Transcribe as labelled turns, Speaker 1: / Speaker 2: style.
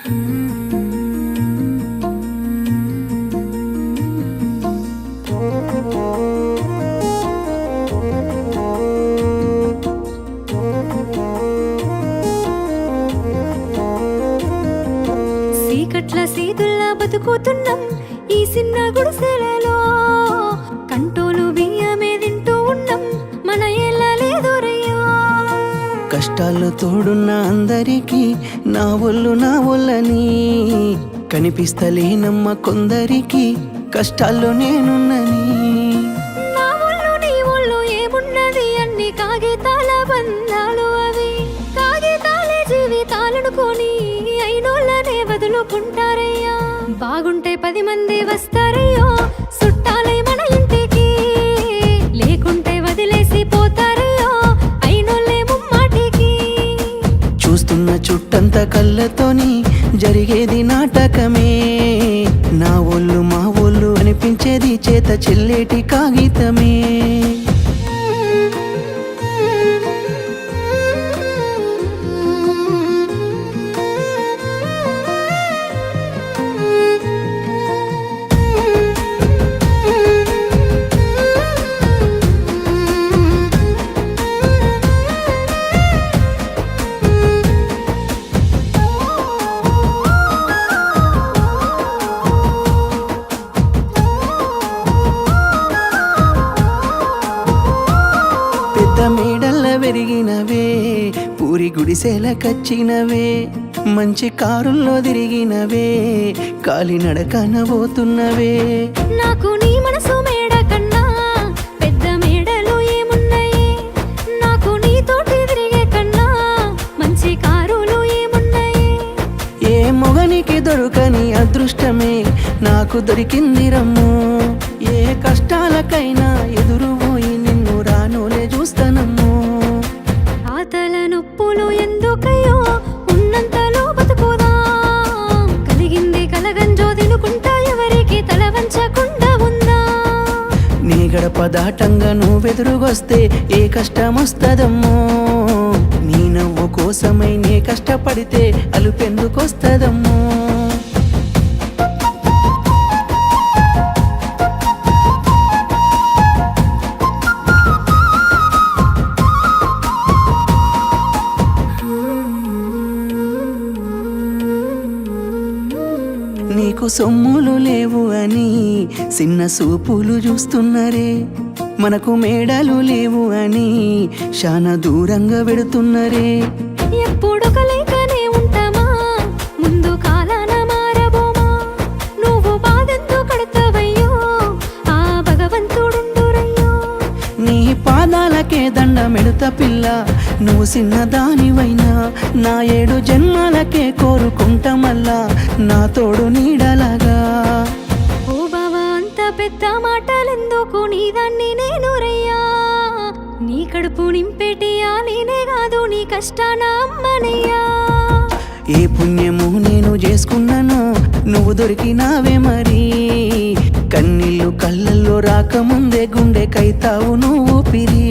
Speaker 1: చీకట్ల సీతుల్లా బతుకుతున్నాం ఈ చిన్న గుడిసెలలో, కంటోలు బియ్యమే తింటూ ఉన్నాం మన ఏళ్ళ లేదురయ్యో.
Speaker 2: కష్టాల్లో తోడున్న అందరికీ నా ఒళ్ళని కనిపిస్తలేనమ్మ కొందరికి కష్టాల్లో నేనున్నని.
Speaker 1: నా ఒళ్ళు నీ ఒళ్ళు ఏమున్నది అన్ని కాగితాల బంధాలు, అవి కాగితాలే జీవితాలనుకొని అయినోళ్ళనే వదులుకుంటారయ్యా. బాగుంటే 10 మంది వస్తారయ్యో చుట్టాలై మన ఇంటికి, లేకుంటే వదిలేసి పోతారయ్యో అయినోళ్ళే ముమ్మాటికి.
Speaker 2: చూస్తున్న చుట్టంత కళ్ళతోని జరిగేది నాటకమే, నా ఒళ్ళు మా ఒళ్ళు అనిపించేది చేత చెల్లేటి కాగితమే. మేడల్ల పెరిగినవే పూరి గుడిసెల కచ్చినవే, మంచి కారుల్లో తిరిగినవే కాలినడకన పోతున్నవే.
Speaker 1: నాకు నీ మనసు మేడ కన్నా పెద్ద మేడలు ఏమున్నాయి, నాకు నీతోటి తిరిగే కన్నా మంచి కారులు ఏమున్నాయి.
Speaker 2: ఏ మొగనికి దొరకని అదృష్టమే నాకు దొరికింది రమ్ము, ఏ కష్టాలకైనా ఎదురుపోయి నిన్ను రానోలే చూస్తానమ్ము.
Speaker 1: ఆతల నొప్పులు ఎందుకయ్యో ఉన్నంతలో బతుకుదాం, కలిగింది కలగంజో తినుకుంటా ఎవరికి తల వంచకుండా ఉందా.
Speaker 2: నీ గడప దాటంగా నువ్వెదురుగొస్తే ఏ కష్టమొస్తదమ్మో, నీ నవ్వు కోసమై నే కష్టపడితే అలుపెందుకొస్తదమ్మో. నీకు సొమ్ములు లేవు అని చిన్న సూపులు చూస్తున్నరే, మనకు మేడలు లేవు అని శానా దూరంగా పెడుతున్నరే.
Speaker 1: ఎప్పుడొక లేకనే ఉంటామా ముందు కాలాన మారబోమా, నువ్వు బాధెంతో కడతావయ్యో ఆ భగవంతుడుండురయ్యో.
Speaker 2: నీ పాదాలకే దండమెడుత పిల్ల, నువ్వు చిన్నదానివైనా నా 7 జన్మాలకే కోరుకుంటా మళ్ళా నా తోడు నీడలాగా.
Speaker 1: ఓ బావా అంత పెద్ద మాటలెందుకు, నీ దాన్ని నేను రయ్యా, నీ కడుపు నింపేటియా నేనే కాదు నీ కష్టాన అమ్మనయ్యా.
Speaker 2: ఏ పుణ్యము నేను చేసుకున్నానో నువ్వు దొరికినావే మరి, కన్నీళ్ళు కళ్ళల్లో రాకముందే గుండె కైతావు నువ్వు పిరి.